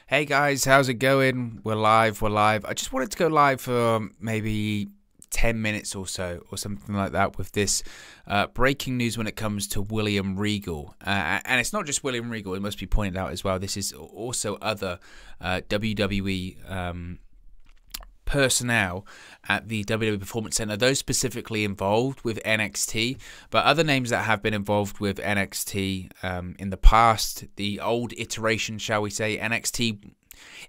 Hey guys, how's it going? We're live. I just wanted to go live for maybe 10 minutes or so, or something like that, with this breaking news when it comes to William Regal. And it's not just William Regal, it must be pointed out as well. This is also other WWE personnel at the WWE Performance Center, those specifically involved with NXT, but other names that have been involved with NXT in the past, the old iteration, shall we say, NXT.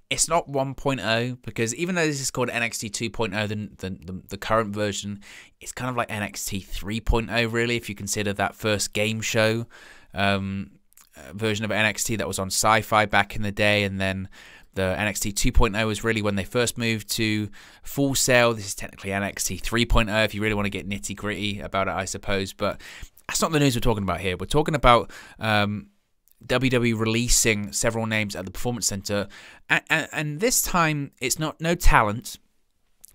It's not 1.0, because even though this is called NXT 2.0, the current version, it's kind of like NXT 3.0, really, if you consider that first game show version of NXT that was on Sci-Fi back in the day, and then the NXT 2.0 was really when they first moved to Full Sail. This is technically NXT 3.0 if you really want to get nitty-gritty about it, I suppose. But that's not the news we're talking about here. We're talking about WWE releasing several names at the Performance Center. And this time, it's not no talent.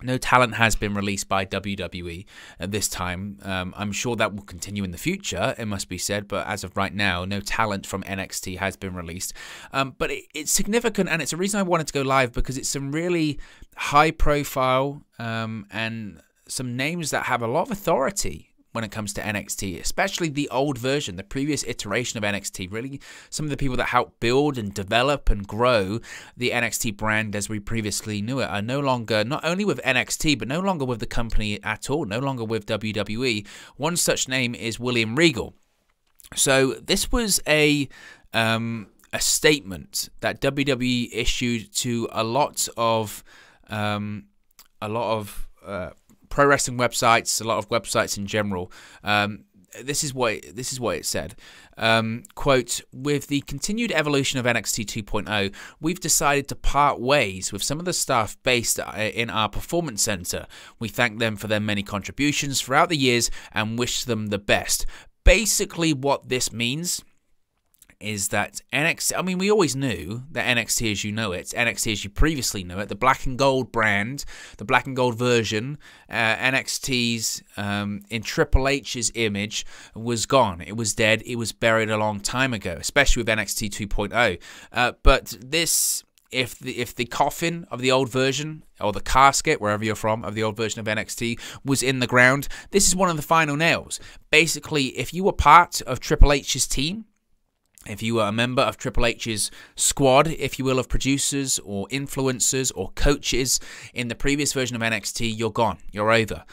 No talent has been released by WWE at this time. I'm sure that will continue in the future, it must be said, but as of right now, no talent from NXT has been released. But it's significant, and it's a reason I wanted to go live, because it's some really high profile and some names that have a lot of authority when it comes to NXT, especially the old version, the previous iteration of NXT. Really, some of the people that helped build and develop and grow the NXT brand as we previously knew it are no longer, not only with NXT, but no longer with the company at all, no longer with WWE. One such name is William Regal. So this was a statement that WWE issued to a lot of pro wrestling websites, a lot of websites in general. This is what it said. Quote, with the continued evolution of NXT 2.0, we've decided to part ways with some of the staff based in our Performance Center. We thank them for their many contributions throughout the years and wish them the best. Basically, what this means is that NXT, I mean, we always knew that NXT as you know it, NXT as you previously knew it, the black and gold brand, the black and gold version, NXT's in Triple H's image was gone. It was dead. It was buried a long time ago, especially with NXT 2.0. But this, if the coffin of the old version, or the casket, wherever you're from, of the old version of NXT was in the ground, this is one of the final nails. Basically, if you were part of Triple H's team, if you were a member of Triple H's squad, if you will, of producers or influencers or coaches in the previous version of NXT, you're gone. You're over.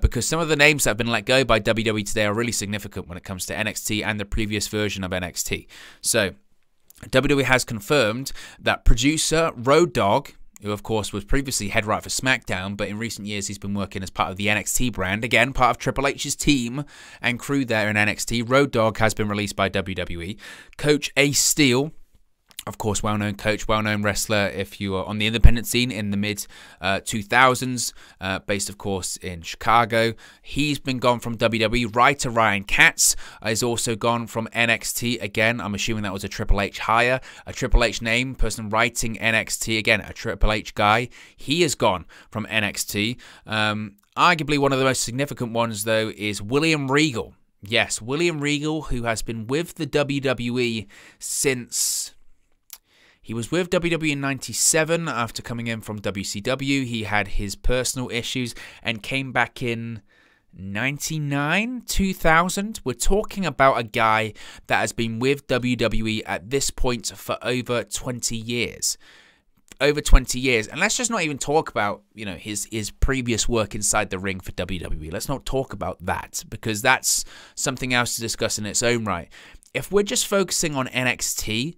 Because some of the names that have been let go by WWE today are really significant when it comes to NXT and the previous version of NXT. So, WWE has confirmed that producer Dogg, who of course was previously head writer for SmackDown, but in recent years he's been working as part of the NXT brand, again part of Triple H's team and crew there in NXT. Dogg has been released by WWE. Coach Ace Steel, of course, well-known coach, well-known wrestler if you are on the independent scene in the mid-2000s, based, of course, in Chicago. He's been gone from WWE. Writer Ryan Katz is also gone from NXT. Again, I'm assuming that was a Triple H hire, a Triple H name, person writing NXT. Again, a Triple H guy. He is gone from NXT. Arguably one of the most significant ones, though, is William Regal. Yes, William Regal, who has been with the WWE since... He was with WWE in 97 after coming in from WCW. He had his personal issues and came back in 99, 2000. We're talking about a guy that has been with WWE at this point for over 20 years. Over 20 years. And let's just not even talk about, you know, his previous work inside the ring for WWE. Let's not talk about that, because that's something else to discuss in its own right. If we're just focusing on NXT,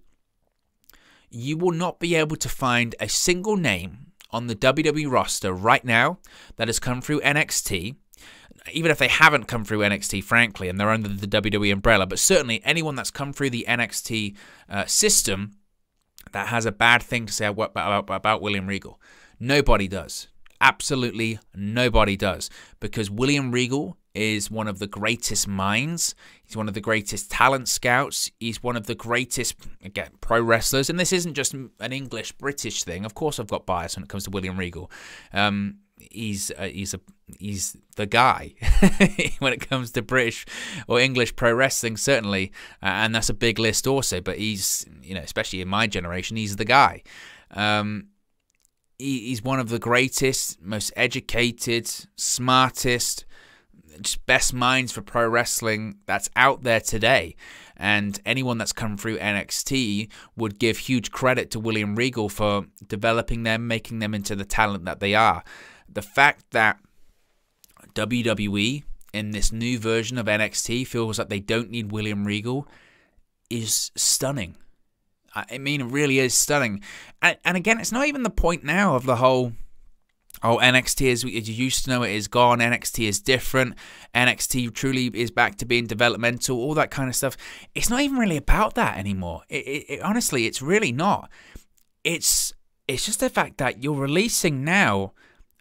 you will not be able to find a single name on the WWE roster right now that has come through NXT, even if they haven't come through NXT, frankly, and they're under the WWE umbrella, but certainly anyone that's come through the NXT system that has a bad thing to say about William Regal. Nobody does. Absolutely nobody does, because William Regal is one of the greatest minds. He's one of the greatest talent scouts. He's one of the greatest, again, pro wrestlers. And this isn't just an English-British thing. Of course I've got bias when it comes to William Regal. He's the guy when it comes to British or English pro wrestling, certainly. And that's a big list also. But he's, you know, especially in my generation, he's the guy. He's one of the greatest, most educated, smartest, just best minds for pro wrestling that's out there today. And anyone that's come through NXT would give huge credit to William Regal for developing them, making them into the talent that they are. The fact that WWE in this new version of NXT feels like they don't need William Regal is stunning. I mean, it really is stunning. And again, it's not even the point now of the whole, NXT as you used to know it is gone, NXT is different, NXT truly is back to being developmental, all that kind of stuff. It's not even really about that anymore. Honestly, it's really not. It's just the fact that you're releasing now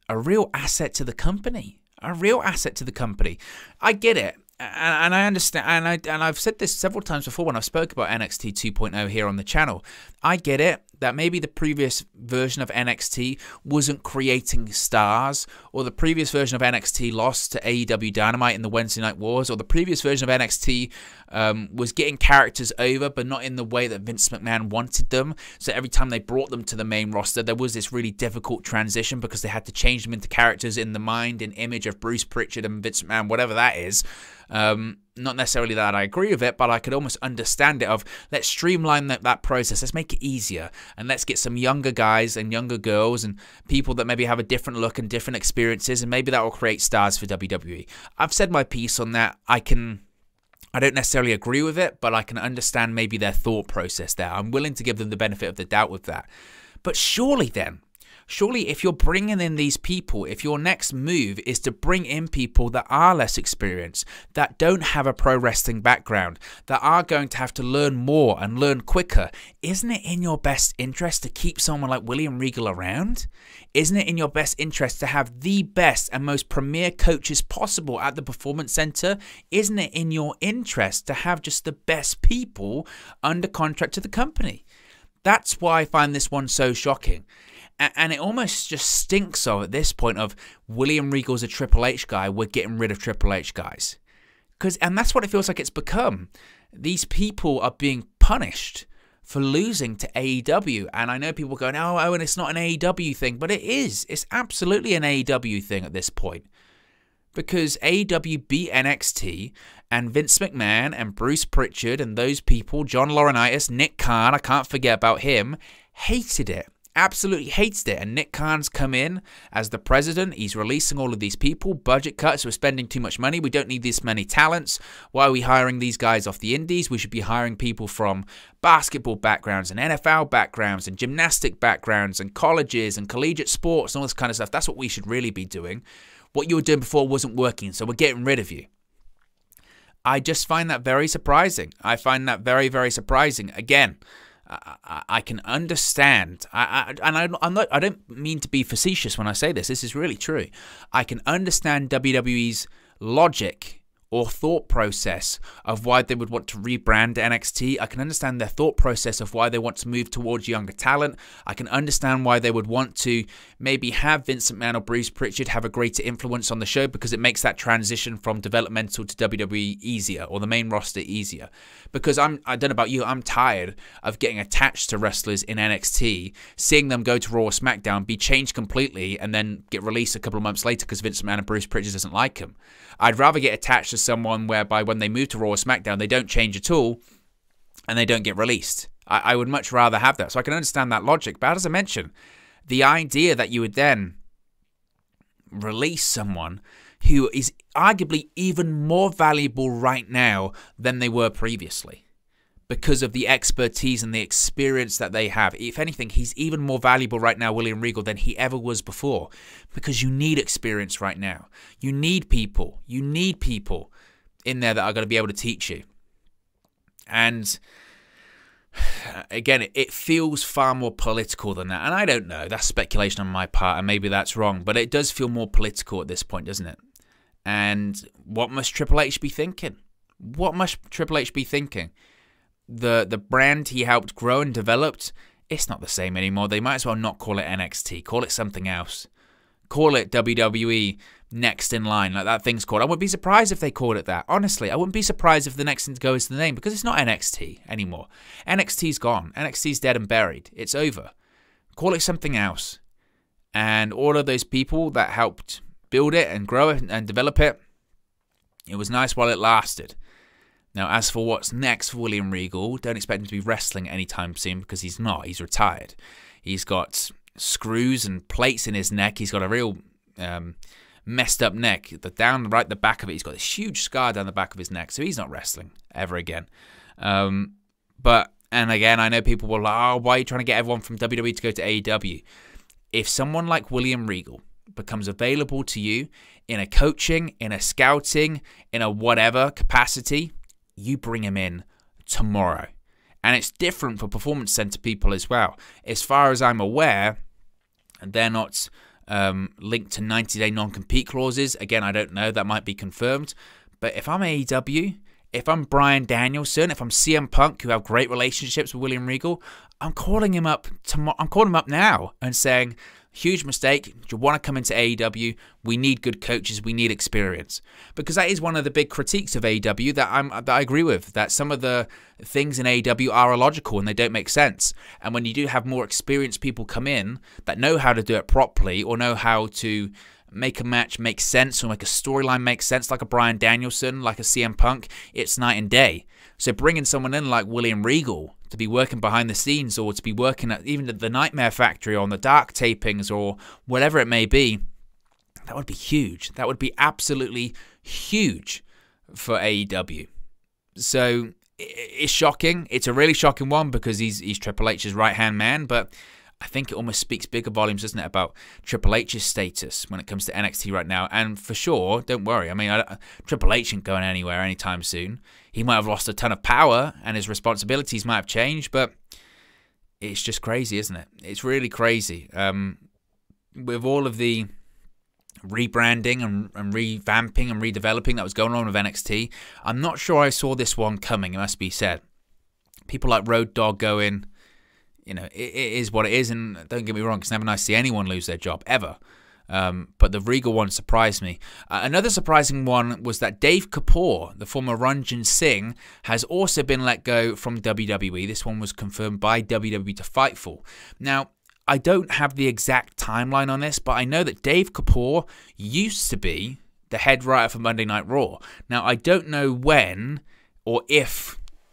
a real asset to the company. A real asset to the company. I get it. And I understand, and I've said this several times before when I've spoke about NXT 2.0 here on the channel. I get it that maybe the previous version of NXT wasn't creating stars, or the previous version of NXT lost to AEW Dynamite in the Wednesday Night Wars, or the previous version of NXT was getting characters over, but not in the way that Vince McMahon wanted them. So every time they brought them to the main roster, there was this really difficult transition because they had to change them into characters in the mind and image of Bruce Pritchard and Vince McMahon, whatever that is. Not necessarily that I agree with it, but I could almost understand it of, let's streamline that process, let's make it easier, and let's get some younger guys and younger girls and people that maybe have a different look and different experiences, and maybe that will create stars for WWE. I've said my piece on that. I don't necessarily agree with it, but I can understand maybe their thought process there. I'm willing to give them the benefit of the doubt with that. But surely if you're bringing in these people, if your next move is to bring in people that are less experienced, that don't have a pro wrestling background, that are going to have to learn more and learn quicker, isn't it in your best interest to keep someone like William Regal around? Isn't it in your best interest to have the best and most premier coaches possible at the Performance Center? Isn't it in your interest to have just the best people under contract to the company? That's why I find this one so shocking. And it almost just stinks of at this point of William Regal's a Triple H guy, we're getting rid of Triple H guys. And that's what it feels like it's become. These people are being punished for losing to AEW. And I know people going, and it's not an AEW thing. But it is. It's absolutely an AEW thing at this point. Because AEW beat NXT, and Vince McMahon and Bruce Pritchard and those people, John Laurinaitis, Nick Khan, I can't forget about him, hated it. Absolutely hates it. And Nick Khan's come in as the president. He's releasing all of these people. Budget cuts. We're spending too much money. We don't need this many talents. Why are we hiring these guys off the indies? We should be hiring people from basketball backgrounds and NFL backgrounds and gymnastic backgrounds and colleges and collegiate sports and all this kind of stuff. That's what we should really be doing. What you were doing before wasn't working, so we're getting rid of you. I just find that very surprising. I find that very, very surprising. Again, I can understand, I don't mean to be facetious when I say this. This is really true. I can understand WWE's logic or thought process of why they would want to rebrand NXT. I can understand their thought process of why they want to move towards younger talent. I can understand why they would want to maybe have Vince McMahon or Bruce Pritchard have a greater influence on the show, because it makes that transition from developmental to WWE easier, or the main roster easier. Because I don't know about you, I'm tired of getting attached to wrestlers in NXT, seeing them go to Raw or SmackDown, be changed completely, and then get released a couple of months later because Vince McMahon and Bruce Pritchard doesn't like them. I'd rather get attached to someone whereby when they move to Raw or SmackDown, they don't change at all and they don't get released. I would much rather have that. So I can understand that logic. But as I mentioned, the idea that you would then release someone who is arguably even more valuable right now than they were previously, because of the expertise and the experience that they have. If anything, he's even more valuable right now, William Regal, than he ever was before, because you need experience right now. You need people. You need people in there that are going to be able to teach you. And again, it feels far more political than that. And I don't know. That's speculation on my part, and maybe that's wrong. But it does feel more political at this point, doesn't it? And what must Triple H be thinking? What must Triple H be thinking? The brand he helped grow and developed, it's not the same anymore. They might as well not call it NXT. Call it something else. Call it WWE Next in Line, like that thing's called. I wouldn't be surprised if they called it that. Honestly, I wouldn't be surprised if the next thing goes to the name, because it's not NXT anymore. NXT's gone. NXT's dead and buried. It's over. Call it something else. And all of those people that helped build it and grow it and develop it, it was nice while it lasted. Now, as for what's next for William Regal, don't expect him to be wrestling anytime soon, because he's not. He's retired. He's got screws and plates in his neck. He's got a real messed up neck. The back of it, he's got this huge scar down the back of his neck. So he's not wrestling ever again. And again, I know people will, why are you trying to get everyone from WWE to go to AEW? If someone like William Regal becomes available to you in a coaching, in a scouting, in a whatever capacity, you bring him in tomorrow. And it's different for Performance Center people as well. As far as I'm aware, they're not linked to 90-day non-compete clauses. Again, I don't know. That might be confirmed. But if I'm AEW, if I'm Bryan Danielson, if I'm CM Punk, who have great relationships with William Regal, I'm calling him up tomorrow. I'm calling him up now and saying, huge mistake. Do you want to come into AEW? We need good coaches. We need experience. Because that is one of the big critiques of AEW that I agree with. That some of the things in AEW are illogical and they don't make sense. And when you do have more experienced people come in that know how to do it properly, or know how to make a match make sense, or make a storyline make sense, like a Bryan Danielson, like a CM Punk, it's night and day. So bringing someone in like William Regal to be working behind the scenes, or to be working at even the Nightmare Factory, or on the Dark tapings, or whatever it may be, that would be huge. That would be absolutely huge for AEW. So it's shocking. It's a really shocking one, because he's Triple H's right-hand man, but I think it almost speaks bigger volumes, doesn't it, about Triple H's status when it comes to NXT right now. And for sure, don't worry. I mean, Triple H ain't going anywhere anytime soon. He might have lost a ton of power and his responsibilities might have changed, but it's just crazy, isn't it? It's really crazy. With all of the rebranding and revamping and redeveloping that was going on with NXT, I'm not sure I saw this one coming, it must be said. People like Road Dogg going, it is what it is, and don't get me wrong, it's never nice to see anyone lose their job, ever. But the Regal one surprised me. Another surprising one was that Dave Kapoor, the former Ranjin Singh, has also been let go from WWE. This one was confirmed by WWE to Fightful. Now, I don't have the exact timeline on this, but I know that Dave Kapoor used to be the head writer for Monday Night Raw. Now, I don't know when or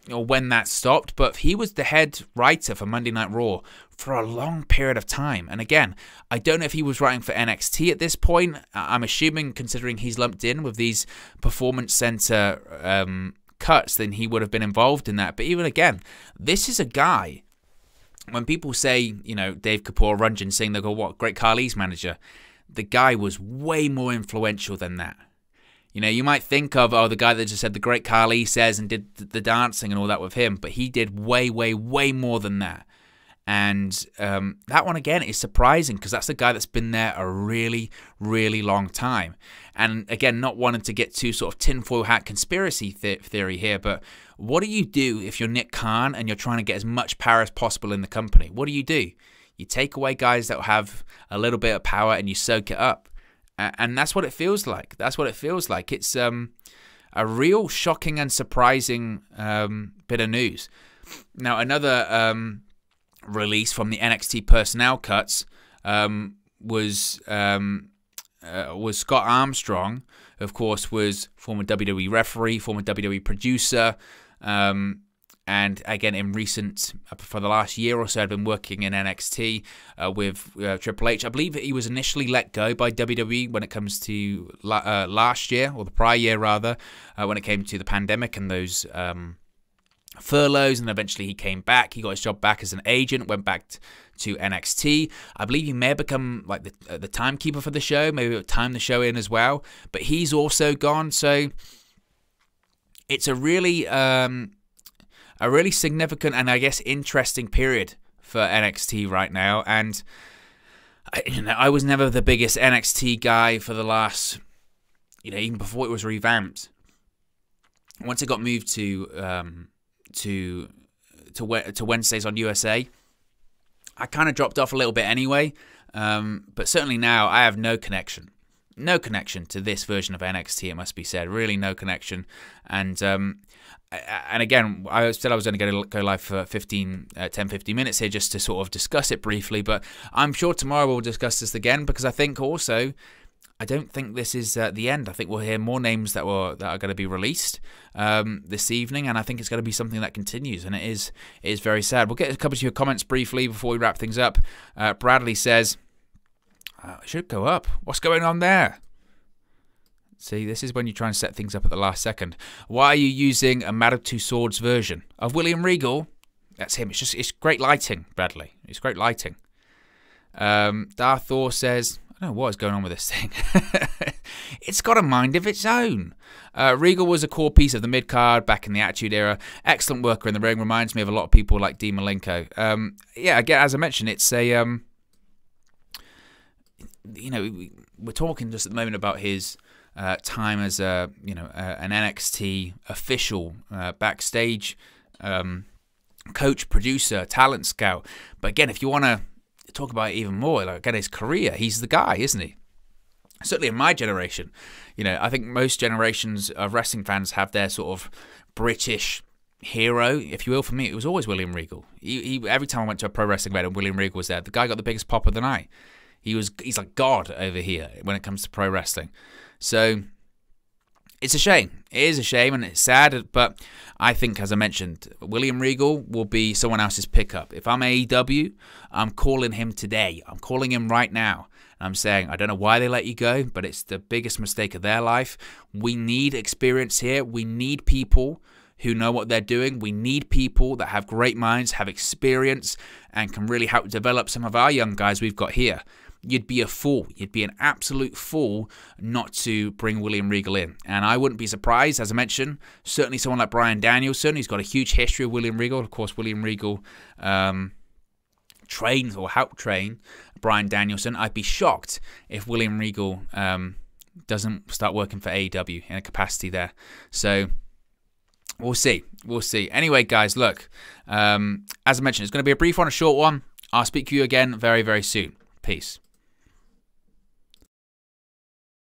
when that stopped, but he was the head writer for Monday Night Raw for a long period of time. And again, I don't know if he was writing for NXT at this point. I'm assuming, considering he's lumped in with these Performance Center cuts, then he would have been involved in that. But even again, this is a guy, when people say, Dave Kapoor, Ranjin Singh, they go, what, Great Khali's manager? The guy was way more influential than that. You might think of, the guy that just said the Great Khali says and did the dancing and all that with him, but he did way, way, way more than that. And that one, again, is surprising, because that's a guy that's been there a really, really long time. And again, not wanting to get too sort of tinfoil hat conspiracy theory here, but what do you do if you're Nick Khan and you're trying to get as much power as possible in the company? What do? You take away guys that have a little bit of power and you soak it up. And that's what it feels like. That's what it feels like. It's a real shocking and surprising bit of news. Now, another release from the NXT personnel cuts was Scott Armstrong. Of course, was former WWE referee, former WWE producer, and again, for the last year or so, had been working in NXT with Triple H. I believe he was initially let go by WWE when it comes to last year, or the prior year rather, when it came to the pandemic and those furloughs, and eventually he came back. He got his job back as an agent, went back to NXT. I believe he may have become like the timekeeper for the show, maybe time the show in as well, but he's also gone. So it's a really significant and I guess interesting period for NXT right now. And I was never the biggest NXT guy for the last, even before it was revamped. Once it got moved to Wednesdays on USA, I kind of dropped off a little bit anyway. But certainly now I have no connection. no connection to this version of NXT, it must be said. Really no connection. And again, I said I was only going to go live for 10, 15 minutes here just to sort of discuss it briefly, but I'm sure tomorrow we'll discuss this again, because I think also, I don't think this is the end. I think we'll hear more names that are going to be released this evening, and I think it's going to be something that continues, and it is very sad. We'll get a couple of your comments briefly before we wrap things up. Bradley says, it should go up. What's going on there? See, this is when you try and set things up at the last second. Why are you using a Man of Two Swords version of William Regal? That's him. It's great lighting, Bradley. It's great lighting. Darth Thor says, I don't know what is going on with this thing. It's got a mind of its own. Regal was a core piece of the mid-card back in the Attitude Era. Excellent worker in the ring. Reminds me of a lot of people like Dean Malenko. Yeah, again, as I mentioned, it's a... you know, we're talking just at the moment about his... time as an NXT official, backstage coach, producer, talent scout. But again, if you want to talk about it even more, like again, his career, he's the guy, isn't he? Certainly in my generation, I think most generations of wrestling fans have their sort of British hero, if you will. For me, it was always William Regal. Every time I went to a pro wrestling event and William Regal was there, the guy got the biggest pop of the night. He's like God over here when it comes to pro wrestling. So it's a shame. It is a shame and it's sad, but I think, as I mentioned, William Regal will be someone else's pickup. If I'm AEW, I'm calling him today. I'm calling him right now. And I'm saying, I don't know why they let you go, but it's the biggest mistake of their life. We need experience here. We need people who know what they're doing. We need people that have great minds, have experience, and can really help develop some of our young guys we've got here. You'd be a fool. You'd be an absolute fool not to bring William Regal in. And I wouldn't be surprised, as I mentioned, certainly someone like Bryan Danielson, who's got a huge history of William Regal. Of course, William Regal trained or helped train Bryan Danielson. I'd be shocked if William Regal doesn't start working for AEW in a capacity there. So we'll see. We'll see. Anyway, guys, look, as I mentioned, it's going to be a brief one, a short one. I'll speak to you again very, very soon. Peace.